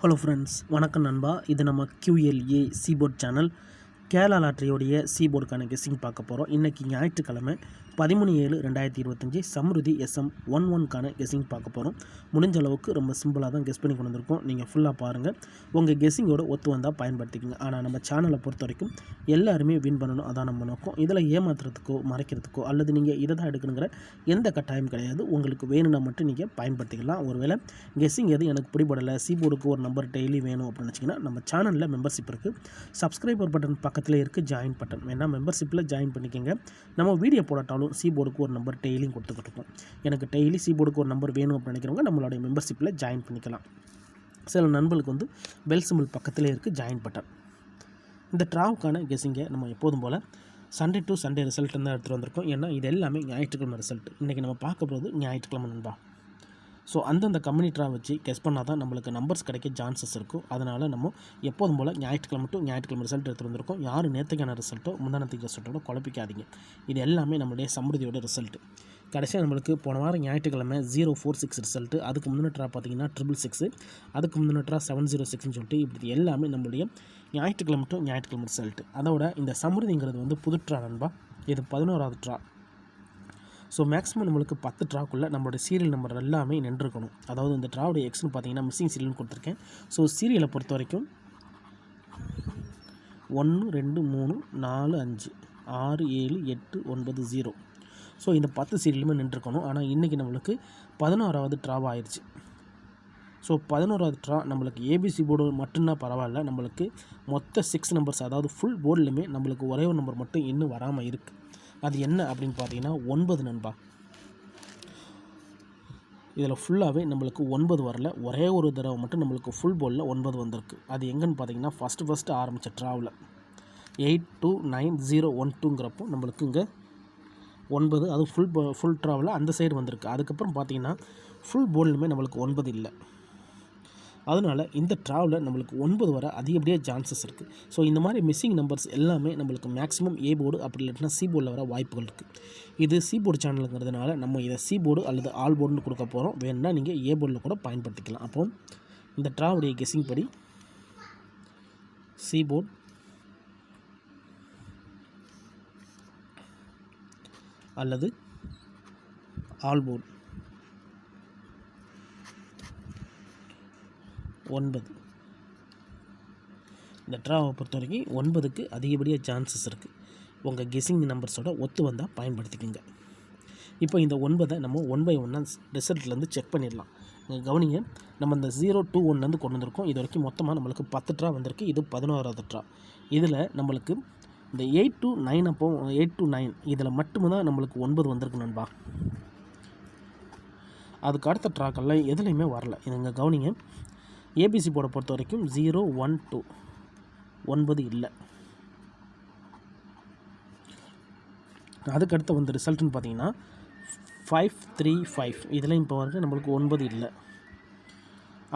Hello friends, வணக்கம் நண்பா. இது நம்ம QLA சீபோர்ட் சேனல். கேரளா லாட்டரியோடைய சீபோர்டுக்கான கெஸ்ஸிங் பார்க்க போகிறோம். இன்றைக்கி ஞாயிற்றுக்கிழமை 13/7/2025 சம்ருதி SM11க்கான கெஸ்ஸிங் பார்க்க போகிறோம். முடிஞ்ச அளவுக்கு ரொம்ப சிம்பிளாக தான் கெஸ் பண்ணி கொண்டு வந்திருக்கோம். நீங்கள் ஃபுல்லாக பாருங்கள். உங்கள் கெஸ்ஸிங்கோட ஒத்து வந்தால் பயன்படுத்திக்கங்க. ஆனால் நம்ம சேனலை பொறுத்த வரைக்கும் எல்லாருமே வின் பண்ணணும், அதான் நம்ம நோக்கம். இதில் ஏமாத்துறதுக்கோ மறைக்கிறதுக்கோ அல்லது நீங்கள் இதை தான் எடுக்கணுங்கிற எந்த கட்டாயம் கிடையாது. உங்களுக்கு வேணும்னா மட்டும் நீங்கள் பயன்படுத்திக்கலாம். ஒருவேளை கெஸ்ஸிங் எது எனக்கு பிடிபடலை, சீபோர்டுக்கு ஒரு நம்பர் டெய்லி வேணும் அப்படின்னு வச்சிங்கன்னா நம்ம சேனலில் மெம்பர்ஷிப் இருக்குது. சப்ஸ்கிரைபர் பட்டன் பக்கத்தில் இருக்குது ஜாயின் பட்டன், வேணால் மெம்பர்ஷிப்பில் ஜாயின் பண்ணிக்கோங்க. நம்ம வீடியோ போடாட்டாலும் சீபோர்டுக்கு ஒரு நம்பர் டெய்லியும் கொடுத்துக்கிட்டு இருக்கோம். எனக்கு டெய்லி சீபோர்டுக்கு ஒரு நம்பர் வேணும் அப்படின்னு நினைக்கிறவங்க நம்மளுடைய மெம்பர்ஷிப்பில் ஜாயின் பண்ணிக்கலாம். சில நண்பர்களுக்கு வந்து பெல் சிம்பிள் பக்கத்திலே இருக்குது ஜாயின் பட்டன். இந்த ட்ராவுக்கான கெஸ்ஸிங்கை நம்ம எப்போதும் போல் சண்டே டு சண்டே ரிசல்ட் தான் எடுத்துகிட்டு வந்திருக்கோம். ஏன்னா இது எல்லாமே ஞாயிற்றுக்கிழமை ரிசல்ட். இன்றைக்கி நம்ம பார்க்க போகிறது ஞாயிற்றுக்கிழமை நண்பா. ஸோ அந்தந்த கம்யூனிட்ரா வச்சு கெஸ் பண்ணால் தான் நம்மளுக்கு நம்பர்ஸ் கிடைக்க சான்சஸ் இருக்கும். அதனால் நம்ம எப்போதும் போல் ஞாயிற்றுக்கிழமை டு ஞாயிற்றுக்கிழமை ரிசல்ட் எடுத்துகிட்டு வந்திருக்கோம். யார் நேற்றுக்கான ரிசல்ட்டோ முந்தானத்துக்கு ரிசல்ட்டோட குழப்பிக்காதீங்க. இது எல்லாமே நம்மளுடைய சம்ருதியோட ரிசல்ட். கடைசியாக நம்மளுக்கு போன வாரம் ஞாயிற்றுக்கிழமை 046 ரிசல்ட்டு, அதுக்கு முந்தின ட்ரா பார்த்தீங்கன்னா 666, அதுக்கு முந்தின ட்ரா 706ன்னு சொல்லிட்டு இப்படி எல்லாமே நம்மளுடைய ஞாயிற்றுக்கிழமை டு ஞாயிற்றுக்கிழமை ரிசல்ட்டு. அதோட இந்த சம்ருதிங்கிறது வந்து புது ட்ரா நண்பா. இது 11வது ட்ரா. ஸோ மேக்ஸிமம் நம்மளுக்கு 10 ட்ராக்குள்ளே நம்மளோட சீரியல் நம்பர் எல்லாமே நின்றுருக்கணும். அதாவது இந்த ட்ராவுடைய எக்ஸ்னு பார்த்தீங்கன்னா மிஸ்ஸிங் சீரியல்னு கொடுத்துருக்கேன். ஸோ சீரியலை பொறுத்த வரைக்கும் 1 2 3 4 5 6 7 8 9 0. ஸோ இந்த 10 சீரியலுமே நின்றுருக்கணும். ஆனால் இன்றைக்கி நம்மளுக்கு 11வது ட்ராவாக ஆயிடுச்சு. ஸோ 11வது ட்ரா நம்மளுக்கு ஏபிசி போர்டு மட்டும்தான் பரவாயில்ல. நம்மளுக்கு மொத்த 6 நம்பர்ஸ், அதாவது ஃபுல் போர்டுலையுமே நம்மளுக்கு ஒரே ஒரு நம்பர் மட்டும் இன்னும் வராமல் இருக்குது. அது என்ன அப்படின்னு பார்த்தீங்கன்னா 9 நண்பா. இதில் ஃபுல்லாகவே நம்மளுக்கு 9 வரல. ஒரே ஒரு தடவை மட்டும் நம்மளுக்கு ஃபுல் போர்டில் 9 வந்திருக்கு. அது எங்கன்னு பார்த்தீங்கன்னா ஃபஸ்ட்டு ஆரம்பித்த ட்ராவில் 829012ங்கிறப்போ நம்மளுக்கு இங்கே 9, அது ஃபுல் ட்ராவில் அந்த சைடு வந்திருக்கு. அதுக்கப்புறம் பார்த்தீங்கன்னா ஃபுல் போர்டுலையுமே நம்மளுக்கு 9 இல்லை. அதனால் இந்த ட்ராவில் நம்மளுக்கு 9 வர அதிகப்படியாக சான்சஸ் இருக்குது. ஸோ இந்த மாதிரி மிஸ்ஸிங் நம்பர்ஸ் எல்லாமே நம்மளுக்கு மேக்ஸிமம் ஏ போர்டு அப்படி இல்லைன்னா சி போர்டில் வர வாய்ப்புகள் இருக்குது. இது சி போர்டு சேனலுங்கிறதுனால நம்ம இதை சி போர்டு அல்லது ஆல் போர்டுன்னு கொடுக்க போகிறோம். வேணுன்னா நீங்கள் ஏ போர்டில் கூட பயன்படுத்திக்கலாம். அப்போ இந்த ட்ராவுடைய கெஸ்ஸிங் படி சி போர்டு அல்லது ஆல் போர்டு 9. இந்த ட்ராவை பொறுத்த வரைக்கும் 9க்கு அதிகப்படியாக சான்சஸ் இருக்குது. உங்கள் கெஸ்ஸிங் நம்பர்ஸோட ஒத்து வந்தால் பயன்படுத்திக்கோங்க. இப்போ இந்த 9 நம்ம 1 by 1 ரிசல்ட்லேருந்து செக் பண்ணிடலாம். நீங்கள் கவனிங்க, நம்ம இந்த 021 கொண்டு வந்திருக்கோம். இது வரைக்கும் மொத்தமாக நம்மளுக்கு 10 ட்ரா வந்திருக்கு. இது 11வது ட்ரா. இதில் நம்மளுக்கு இந்த 8 to 9 அப்போ 8 to 9 இதில் மட்டும்தான் நம்மளுக்கு 9 வந்திருக்கு நண்பா. அதுக்கு அடுத்த ட்ராக்கெல்லாம் எதுலேயுமே வரல. இதுங்க கவனிங்க, ஏபிசி போர்டை பொறுத்த வரைக்கும் 012 9 இல்லை. அதுக்கடுத்து வந்து ரிசல்ட்டுன்னு பார்த்தீங்கன்னா 535 இதுலேயும் இப்போ வரைக்கும் நம்மளுக்கு 9 இல்லை.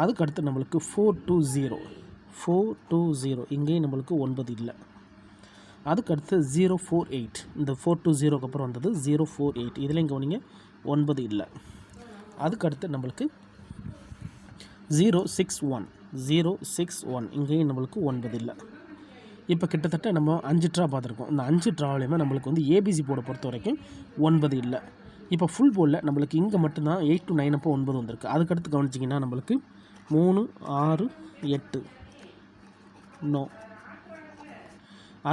அதுக்கடுத்து நம்மளுக்கு 420 இங்கேயும் நம்மளுக்கு 9 இல்லை. அதுக்கடுத்து 048, இந்த 420க்கு அப்புறம் வந்தது 048, இதுலேயும் கவனிங்க 9 இல்லை. அதுக்கடுத்து நம்மளுக்கு 061 இங்கேயும் நம்மளுக்கு 9 இல்லை. இப்போ கிட்டத்தட்ட நம்ம 5 ட்ரா பார்த்துருக்கோம். இந்த 5 ட்ராவிலையுமே நம்மளுக்கு வந்து ஏபிசி போர்டை பொறுத்த வரைக்கும் 9 இல்லை. இப்போ ஃபுல் போர்டில் நம்மளுக்கு இங்கே மட்டும்தான் 8 to 9 அப்போ 9 வந்திருக்கு. அதுக்கடுத்து கவனிச்சிங்கன்னா நம்மளுக்கு 3 6 8 நோ.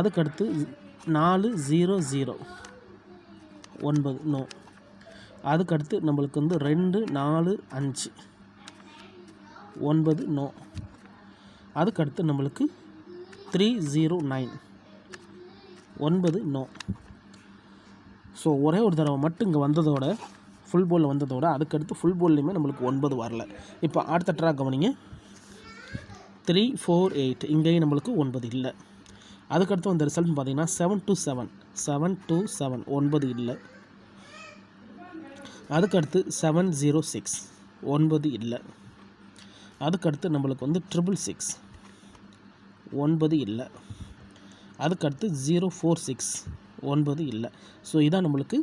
அதுக்கடுத்து 4 0 0 9 நோ. அதுக்கடுத்து நம்மளுக்கு வந்து 2 4 5 9 நோ. அதுக்கடுத்து நம்மளுக்கு 309 9 நோ. ஸோ ஒரே ஒரு தடவை மட்டும் இங்கே வந்ததோட ஃபுல் போர்டில் வந்ததோட அதுக்கடுத்து ஃபுல் போர்ட்லேயுமே நம்மளுக்கு 9 வரல. இப்போ அடுத்த ட்ரா கவனிங்க, 348 இங்கேயும் நம்மளுக்கு 9 இல்லை. அதுக்கடுத்து வந்த ரிசல்ட்னு பார்த்தீங்கன்னா 727 9 இல்லை. அதுக்கடுத்து 706 9 இல்லை. அதுக்கடுத்து நம்மளுக்கு வந்து 666 9 இல்லை. அதுக்கடுத்து 046 9 இல்லை. ஸோ இதான் நம்மளுக்கு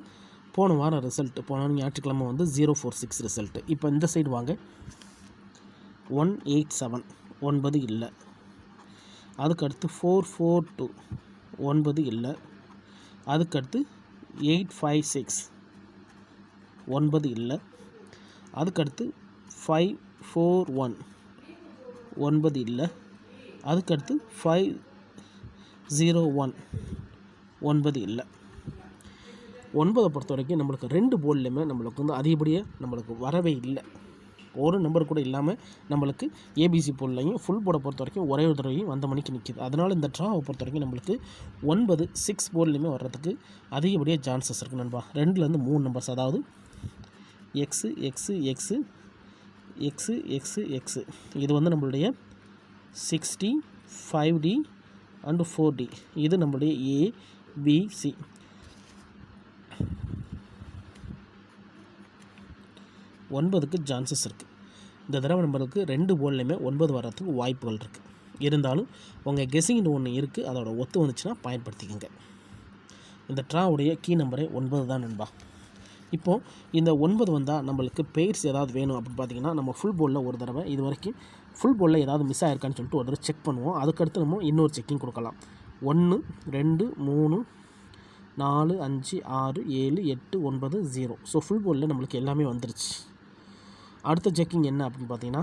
போன வாரம் ரிசல்ட்டு. போன வாரம் ஞாயிற்றுக்கிழமை வந்து 046 ரிசல்ட்டு. இப்போ இந்த சைடு வாங்க, 187 9 இல்லை. அதுக்கடுத்து 442 9 இல்லை. அதுக்கடுத்து 856 9 இல்லை. அதுக்கடுத்து 541 9 இல்லை. அதுக்கடுத்து 501 9 இல்லை. 9 பொறுத்த வரைக்கும் நம்மளுக்கு 2 போர்ட்லேயுமே நம்மளுக்கு வந்து அதிகப்படியாக நம்மளுக்கு வரவே இல்லை. ஒரு நம்பர் கூட இல்லாமல் நம்மளுக்கு ஏபிசி போர்ட்லையும் ஃபுல் போர்டை பொறுத்த வரைக்கும் ஒரே ஒரு தடவையும் வந்த மணிக்கு நிற்கிது. அதனால் இந்த ட்ராவை பொறுத்த வரைக்கும் நம்மளுக்கு 9 6 போர்ட்லேயுமே வர்றதுக்கு அதிகப்படியாக சான்சஸ் இருக்குது நண்பா. 2லேருந்து 3 நம்பர்ஸ், அதாவது x x x x x x, இது வந்து நம்மளுடைய 60 5D அண்டு 4D. இது நம்மளுடைய ஏபிசி. 9க்கு சான்சஸ் இருக்குது. இந்த தடவை நம்மளுக்கு 2 போர்ட்லேயுமே 9 வர்றதுக்கு வாய்ப்புகள் இருக்குது. இருந்தாலும் உங்கள் கெஸிங்னு ஒன்று இருக்குது, அதோட ஒத்து வந்துச்சுன்னா பயன்படுத்திக்கோங்க. இந்த ட்ராவுடைய கீ நம்பரே 9 தான் நண்பா. இப்போது இந்த 9 வந்தால் நம்மளுக்கு பெயர்ஸ் ஏதாவது வேணும் அப்படின்னு பார்த்தீங்கன்னா, நம்ம ஃபுல் போர்டில் ஒரு தடவை இது வரைக்கும் ஃபுல் போர்டில் ஏதாவது மிஸ் ஆகிருக்கான்னு சொல்லிட்டு ஒரு தடவை செக் பண்ணுவோம். அதுக்கடுத்து நம்ம இன்னொரு செக்கிங் கொடுக்கலாம். 1 2 3 4 5 6 7 8 9 0. ஸோ ஃபுல் போர்டில் நம்மளுக்கு எல்லாமே வந்துருச்சு. அடுத்த செக்கிங் என்ன அப்படின்னு பார்த்தீங்கன்னா,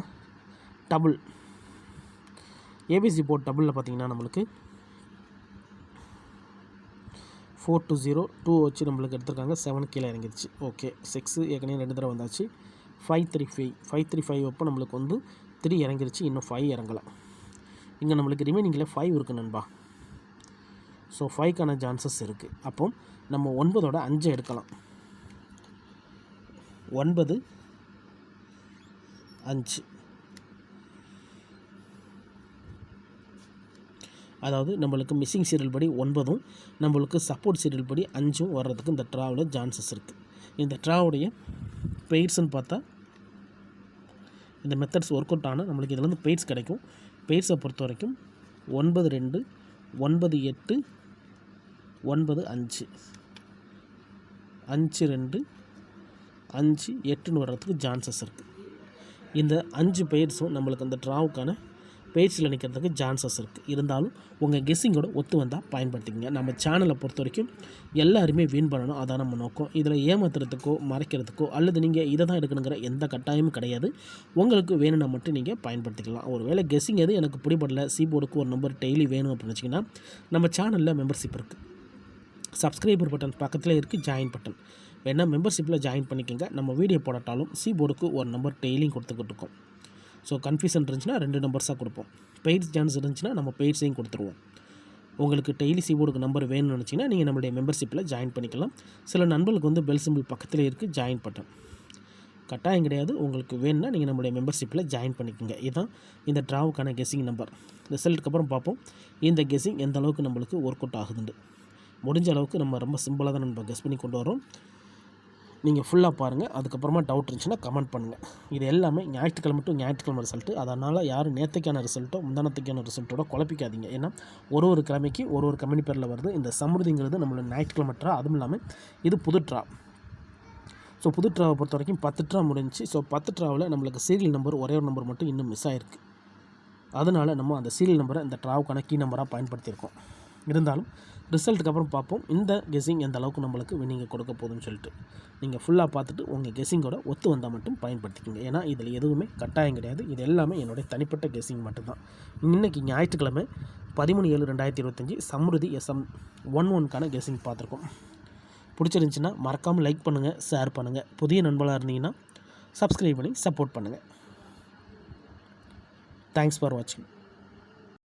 டபுள் ஏபிசி போர்ட் டபுளில் பார்த்தீங்கன்னா நம்மளுக்கு 4 to 0 2 வச்சு நம்மளுக்கு எடுத்துருக்காங்க. 7 கீழே இறங்கிடுச்சு. ஓகே. 6 ஏற்கனவே 2 தடவை வந்தாச்சு. 535 அப்போ நம்மளுக்கு வந்து 3 இறங்கிருச்சு, இன்னும் 5 இறங்கலை. இங்கே நம்மளுக்கு ரிமைனிங்கில் 5 இருக்குது நண்பா. ஸோ 5க்கான சான்சஸ் இருக்குது. அப்போ நம்ம 9ஓட 5 எடுக்கலாம். 9 5, அதாவது நம்மளுக்கு மிஸ்ஸிங் சீரியல் படி 9ம் நம்மளுக்கு சப்போர்ட் சீரியல் படி 5ம் வர்றதுக்கு இந்த ட்ராவில் சான்சஸ் இருக்குது. இந்த ட்ராவுடைய பெய்ட்ஸ்ன்னு பார்த்தா இந்த மெத்தட்ஸ் ஒர்க் அவுட் ஆனால் நம்மளுக்கு இதில் வந்து பெய்ட்ஸ் கிடைக்கும். பெய்ட்ஸை பொறுத்த வரைக்கும் 9 2 9 8 9 5 5 2 5 8ன்னு வர்றதுக்கு சான்சஸ் இருக்குது. இந்த 5 பெய்ட்ஸும் நம்மளுக்கு அந்த ட்ராவுக்கான பேஜில் நிற்கிறதுக்கு சான்சஸ் இருக்குது. இருந்தாலும் உங்கள் கெஸ்ஸிங்கோட ஒத்து வந்தால் பயன்படுத்திக்கங்க. நம்ம சேனலை பொறுத்த வரைக்கும் எல்லாருமே வின் பண்ணணும், அதான் நம்ம நோக்கம். இதில் ஏமாத்துறதுக்கோ மறைக்கிறதுக்கோ அல்லது நீங்கள் இதை தான் எடுக்கணுங்கிற எந்த கட்டாயமும் கிடையாது. உங்களுக்கு வேணும்னா மட்டும் நீங்கள் பயன்படுத்திக்கலாம். ஒரு வேளை கெஸ்ஸிங் எது எனக்கு பிடிபடல, சீபோர்டுக்கு ஒரு நம்பர் டெய்லி வேணும் அப்படின்னு வச்சிங்கன்னா, நம்ம சேனலில் மெம்பர்ஷிப் இருக்குது. சப்ஸ்கிரைபர் பட்டன் பக்கத்தில் இருக்குது, ஜாயின் பட்டன் வேணால் மெம்பர்ஷிப்பில் ஜாயின் பண்ணிக்கோங்க. நம்ம வீடியோ போடட்டாலும் சீபோர்டுக்கு ஒரு நம்பர் டெய்லியும் கொடுத்துக்கிட்டு இருக்கோம். ஸோ கன்ஃபியூஷன் இருந்துச்சுன்னா 2 நம்பர்ஸாக கொடுப்போம். பெய்ட்ஸ் சான்ஸ் இருந்துச்சுன்னா நம்ம பெய்ட்ஸையும் கொடுத்துருவோம். உங்களுக்கு டெய்லி சீபோர்டுக்கு நம்பர் வேணும்னு நினச்சிங்கன்னா நீங்கள் நம்மளுடைய மெம்பர்ஷிப்பில் ஜாயின் பண்ணிக்கலாம். சில நண்பர்களுக்கு வந்து பெல் சிம்பிள் பக்கத்தில் இருக்குது, ஜாயின் பட்டன் கட்டாயம் கிடையாது. உங்களுக்கு வேணும்னா நீங்கள் நம்மளுடைய மெம்பர்ஷிப்பில் ஜாயின் பண்ணிக்கோங்க. இதுதான் இந்த ட்ராவுக்கான கெஸ்ஸிங் நம்பர். ரிசல்ட்டுக்கு அப்புறம் பார்ப்போம் இந்த கெஸ்ஸிங் எந்த அளவுக்கு நம்மளுக்கு ஒர்க் அவுட் ஆகுதுண்டு. முடிஞ்ச அளவுக்கு நம்ம ரொம்ப சிம்பிளாக தான் நம்ம கெஸ் பண்ணி கொண்டு வரோம். நீங்கள் ஃபுல்லாக பாருங்கள். அதுக்கப்புறமா டவுட் இருந்துச்சுன்னா கமெண்ட் பண்ணுங்கள். இது எல்லாமே ஞாயிற்றுக்கிழமை டு ஞாயிற்றுக்கிழமை ரிசல்ட்டு. அதனால் யாரும் நேற்றுக்கான ரிசல்ட்டோ முந்தானத்துக்கான ரிசல்ட்டோட குழப்பிக்காதீங்க. ஏன்னா ஒரு கிழமைக்கு ஒரு கம்பெனி பேரில் வருது. இந்த சமிருதிங்கிறது நம்மளோட ஞாயிற்றுக்கிழமை ட்ரா, அதுவும் இல்லாமல் இது புது ட்ரா. ஸோ புது ட்ராவை பொறுத்த வரைக்கும் 10 ட்ரா முடிஞ்சிச்சு. ஸோ 10 ட்ராவில் நம்மளுக்கு சீரியல் நம்பர் ஒரே ஒரு நம்பர் மட்டும் இன்னும் மிஸ் ஆகிருக்கு. அதனால் நம்ம அந்த சீரியல் நம்பரை இந்த ட்ராவுக்கான கீ நம்பராக பயன்படுத்தியிருக்கோம். இருந்தாலும் ரிசல்ட்டுக்கு அப்புறம் பார்ப்போம் இந்த கெஸ்ஸிங் எந்த அளவுக்கு நம்மளுக்கு வின்னிங்கை கொடுக்க போகுதுன்னு சொல்லிட்டு. நீங்கள் ஃபுல்லாக பார்த்துட்டு உங்கள் கெஸ்ஸிங்கோட ஒத்து வந்தால் மட்டும் பயன்படுத்திக்கோங்க. ஏன்னா இதில் எதுவுமே கட்டாயம் கிடையாது. இது எல்லாமே என்னுடைய தனிப்பட்ட கெஸ்ஸிங் மட்டும்தான். இன்றைக்கி ஞாயிற்றுக்கிழமை 13/7/2025 சம்ருதி SM11க்கான கெஸ்ஸிங் பார்த்துருக்கோம். பிடிச்சிருந்துச்சின்னா மறக்காமல் லைக் பண்ணுங்கள், ஷேர் பண்ணுங்கள். புதிய நண்பர்களாக இருந்தீங்கன்னா சப்ஸ்கிரைப் பண்ணி சப்போர்ட் பண்ணுங்கள். தேங்க்ஸ் ஃபார் வாட்சிங்.